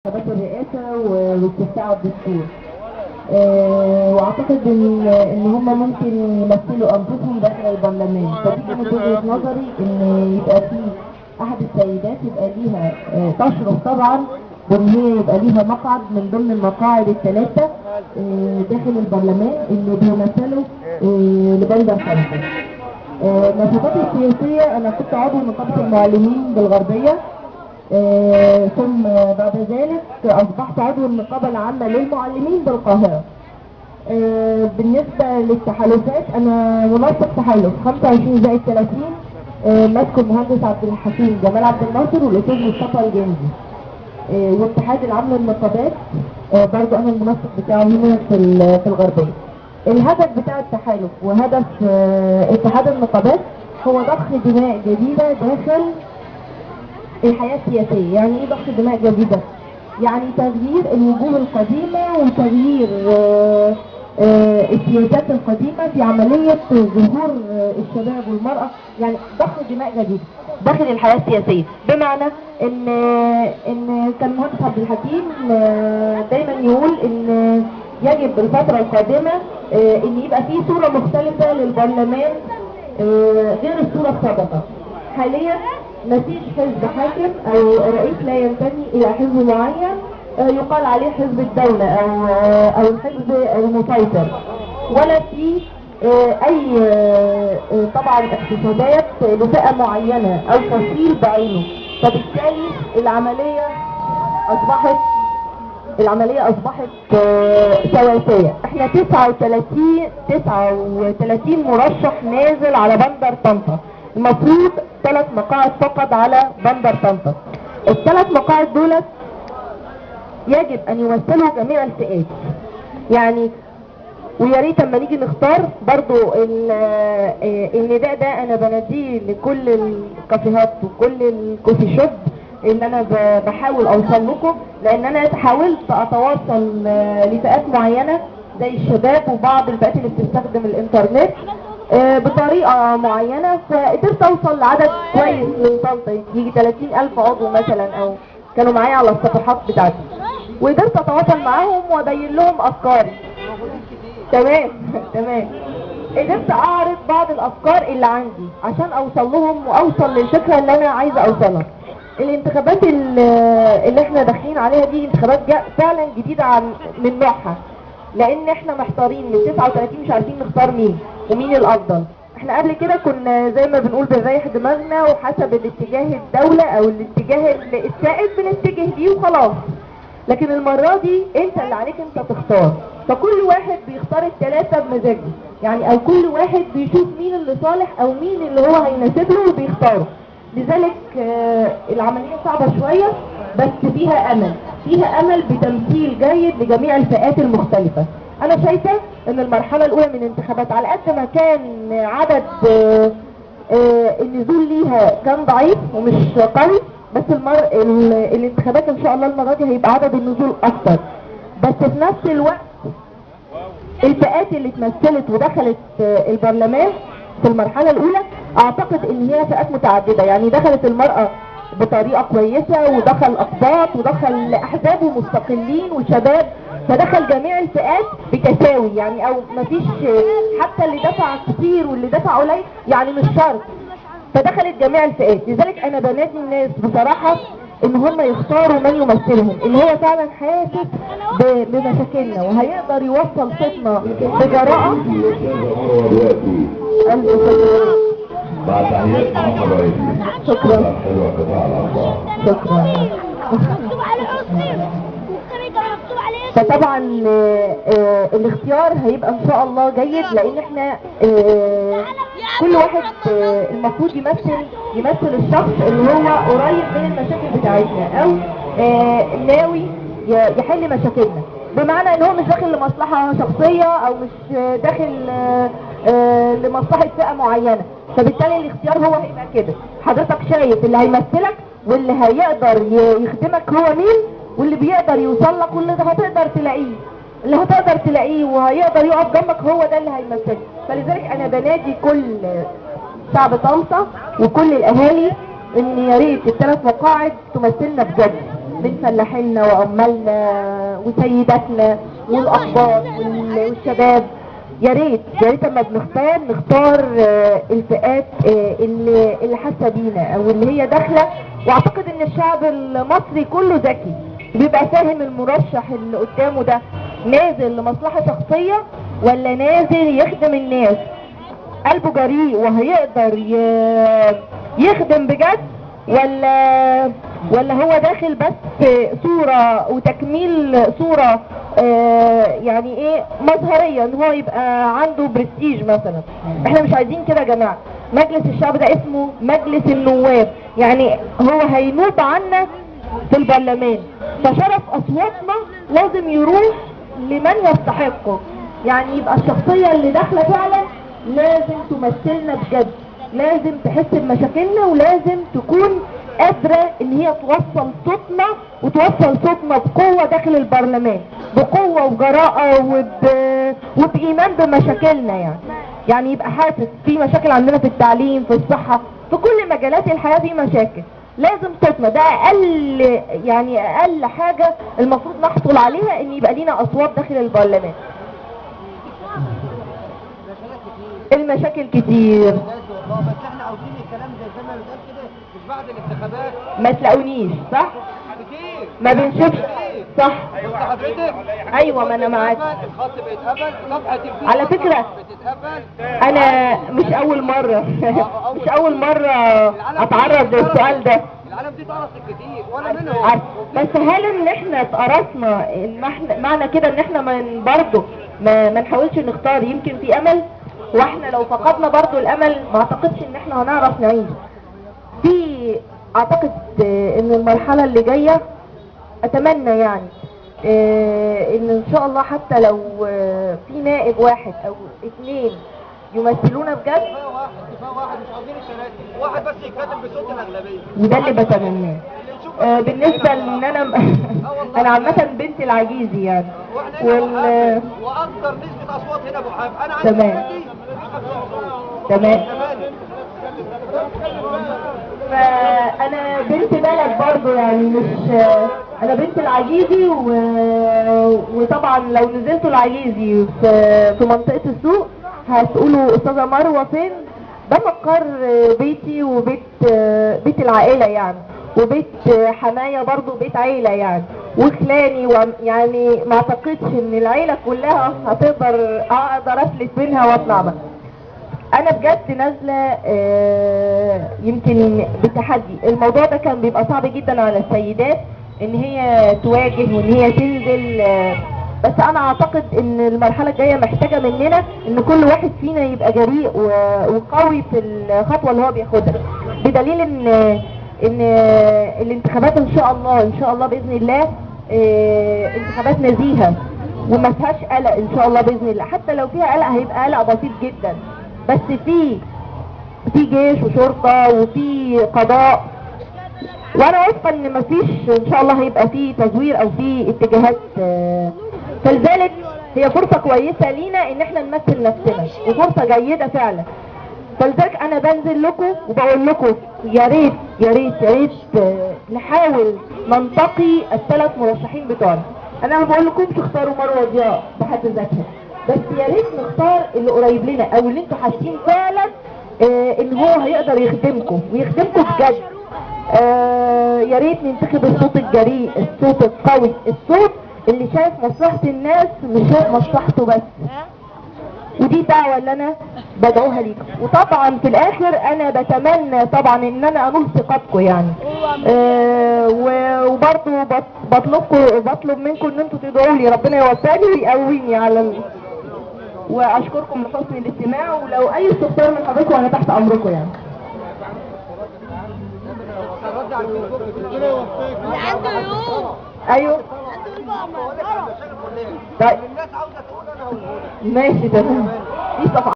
انتخابات الرئاسة واستفتاء الدستور. واعتقد ان هم ممكن يمثلوا انفسهم داخل البرلمان، فدي كانت وجهة نظري ان يبقى في احد السيدات يبقى ليها تشرف طبعا وان هي يبقى ليها مقعد من ضمن المقاعد الثلاثة داخل البرلمان اللي بيمثلوا لبلدة خمسة. النشاطات السياسية انا كنت عضو نقابة المعلمين بالغربية، ثم بعد ذلك اصبحت عضو النقابة العامة للمعلمين بالقاهرة. بالنسبة للتحالفات انا منسق تحالف 25/30 ماسكه المهندس عبد الحكيم جمال عبد الناصر والاستاذ مصطفى الجندي. والاتحاد العام للنقابات برضه انا المنسق بتاعه هنا في الغربية. الهدف بتاع التحالف وهدف اتحاد النقابات هو ضخ دماء جديدة داخل الحياة السياسية. يعني ايه ضخ دماء جديدة؟ يعني تغيير الوجوه القديمة وتغيير السياسات القديمة في عملية ظهور الشباب والمرأة، يعني ضخ دماء جديدة داخل الحياة السياسية. بمعنى ان كان المهندس عبد الحكيم دايما يقول ان يجب الفترة القادمة ان يبقى في صورة مختلفة للبرلمان غير الصورة السابقة. حاليا مفيش حزب حاكم او رئيس لا ينتمي الى حزب معين يقال عليه حزب الدولة او الحزب المسيطر، ولا في اي طبعا اقتصادات لفئة معينة او فصيل بعينه. فبالتالي العملية اصبحت سواسية. احنا 39 مرشح نازل على بندر طنطا، المفروض 3 مقاعد فقط على بندر طنطا. ال3 مقاعد دولت يجب ان يمثلوا جميع الفئات، يعني ويا ريت اما نيجي نختار برضو النداء ده انا بناديه لكل الكافيهات وكل الكوفي شوب اللي انا بحاول اوصل لكم، لان انا حاولت اتواصل لفئات معينة زي الشباب وبعض الفئات اللي بتستخدم الانترنت بطريقة معينة، فقدرت اوصل لعدد كويس من طنطا يجي 30,000 عضو مثلا او كانوا معايا على الصفحات بتاعتي، وقدرت اتواصل معاهم وابين لهم افكاري. تمام قدرت اعرض بعض الافكار اللي عندي عشان اوصل لهم واوصل للفكرة اللي انا عايزة اوصلها. الانتخابات اللي احنا داخلين عليها دي انتخابات فعلا جديدة من نوعها، لان احنا محتارين من 39 مش عارفين نختار مين ومين الافضل. احنا قبل كده كنا زي ما بنقول بنريح دماغنا وحسب الاتجاه الدولة او الاتجاه السائد بنتجه ليه وخلاص، لكن المرة دي انت اللي عليك انت تختار. فكل واحد بيختار ال3 بمزاجه، يعني او كل واحد بيشوف مين اللي صالح او مين اللي هو هيناسب له وبيختاره. لذلك العملية صعبة شوية بس فيها امل بتمثيل جيد لجميع الفئات المختلفة. انا شايفة ان المرحلة الاولى من الانتخابات على قد ما كان عدد النزول ليها كان ضعيف ومش قوي، بس الانتخابات ان شاء الله المرة دي هيبقى عدد النزول اكتر. بس في نفس الوقت الفئات اللي اتمثلت ودخلت البرلمان في المرحلة الاولى اعتقد ان هي فئات متعددة، يعني دخلت المرأة بطريقة كويسة ودخل اقباط ودخل احزاب ومستقلين وشباب، فدخل جميع الفئات بتساوي، يعني او مفيش حتى اللي دفع كتير واللي دفع قليل، يعني مش شرط، فدخلت جميع الفئات. لذلك انا بنادي الناس بصراحة ان هم يختاروا من يمثلهم اللي هو فعلا حاسس بمشاكلنا وهيقدر يوصل صوتنا بجراءة. بعد تحيات محمد رئيسي. شكرا. فطبعا الاختيار هيبقى ان شاء الله جيد، لان احنا كل واحد المفروض يمثل الشخص اللي هو قريب من المشاكل بتاعتنا او ناوي يحل مشاكلنا، بمعنى ان هو مش داخل لمصلحة شخصية او مش داخل لمصلحة فئة معينة. فبالتالي الاختيار هو هيبقى كده، حضرتك شايف اللي هيمثلك واللي هيقدر يخدمك هو مين، واللي بيقدر يوصل لك واللي هتقدر تلاقيه وهيقدر يقف جنبك هو ده اللي هيمثلك. فلذلك انا بنادي كل شعب طنطا وكل الاهالي ان يا ريت ال3 مقاعد تمثلنا بجد. من فلاحيننا وعمالنا وسيداتنا والاقباط والشباب. يا ريت اما نختار الفئات اللي حاسه بينا او اللي هي داخله. واعتقد ان الشعب المصري كله ذكي، بيبقى فاهم المرشح اللي قدامه ده نازل لمصلحه شخصيه ولا نازل يخدم الناس. قلبه جريء وهيقدر يخدم بجد، ولا هو داخل بس صورة وتكميل صورة يعني ايه مظهرية ان هو يبقى عنده برستيج مثلا. احنا مش عايزين كده يا جماعة. مجلس الشعب ده اسمه مجلس النواب، يعني هو هينوب عنا في البرلمان، فشرف اصواتنا لازم يروح لمن يستحقه. يعني يبقى الشخصية اللي داخلة فعلا لازم تمثلنا بجد، لازم تحس بمشاكلنا، ولازم تكون قادرة ان هي توصل صوتنا وتوصل صوتنا بقوة داخل البرلمان، بقوة وجراءة وبإيمان بمشاكلنا. يعني يبقى حاسس في مشاكل عندنا في التعليم، في الصحة، في كل مجالات الحياة في مشاكل، لازم صوتنا ده اقل حاجة المفروض نحصل عليها، ان يبقى لينا اصوات داخل البرلمان. المشاكل كتير، بس احنا عاوزين الكلام زي ما بيتقال كده مش بعد الانتخابات ما تلاقونيش صح؟ كتير ما بنشوفش صح؟ بص حضرتك، ايوه ما انا معاك. الخط بيتقفل، صفحة الفيس على فكرة بتتقفل. انا مش اول مرة مش اول مرة اتعرض للسؤال ده. العالم دي اتقرصت كتير وانا منهم. بس هل ان احنا اتقرصنا معنى كده ان احنا برضه ما نحاولش نختار؟ يمكن في امل، واحنا لو فقدنا برضو الامل ما اعتقدش ان احنا هنعرف نعيش. اعتقد ان المرحلة اللي جاية اتمنى يعني ان شاء الله حتى لو في نائب واحد او اتنين يمثلونا بجد. كفاية واحد مش عاوزين الثلاثة، واحد بس يتكلم بصوت الاغلبية، وده اللي بتمناه. بالنسبة لان انا عامة بنت العجيزي يعني واكثر نسبة اصوات هنا بحاب. انا عندي تمام تمام. فانا بنت بلد برضو يعني، مش انا بنت العجيزي وطبعا لو نزلتوا العجيزي في منطقة السوق هتقولوا استاذة مروة فين. ده مقر بيتي وبيت العائلة يعني، وبيت حماية برضو بيت عيلة يعني، وخلاني يعني ما اعتقدش ان العيلة كلها هتقدر اقدر افلت منها واطلع بقى. انا بجد نازلة يمكن بتحدي. الموضوع ده كان بيبقى صعب جدا على السيدات ان هي تواجه وان هي تنزل، بس انا اعتقد ان المرحلة الجاية محتاجة مننا ان كل واحد فينا يبقى جريء وقوي في الخطوة اللي هو بياخدها، بدليل ان الانتخابات ان شاء الله باذن الله انتخابات نزيهة وما فيهاش قلق ان شاء الله باذن الله. حتى لو فيها قلق هيبقى قلق بسيط جدا، بس في جيش وشرطة وفي قضاء، وانا واثقه ان مفيش ان شاء الله هيبقى في تزوير او في اتجاهات. فلذلك هي فرصة كويسة لينا ان احنا نمثل نفسنا، وفرصة جيدة فعلا. فلذلك انا بنزل لكم وبقول لكم يا ريت نحاول ننتقي الثلاث مرشحين بتوعنا. انا ما بقول لكمش اختاروا مروة ضياء بحد ذاتها، بس يا ريت نختار اللي قريب لنا او اللي انتوا حاسين فعلا ان هو هيقدر يخدمكم ويخدمكم بجد. يا ريت ننتخب الصوت الجريء، الصوت القوي، الصوت اللي شايف مصلحة الناس مش شايف مصلحته بس. ودي دعوة اللي انا بدعوها ليكم. وطبعا في الاخر انا بتمنى طبعا ان انا انول ثقتكم يعني، وبرضه بطلب منكم ان انتوا تدعوا لي ربنا يوفقني ويقويني على واشكركم لحسن الاستماع، ولو اي استفسار من حضراتكم انا تحت امركم يعني. ايوه طيب ماشي تمام.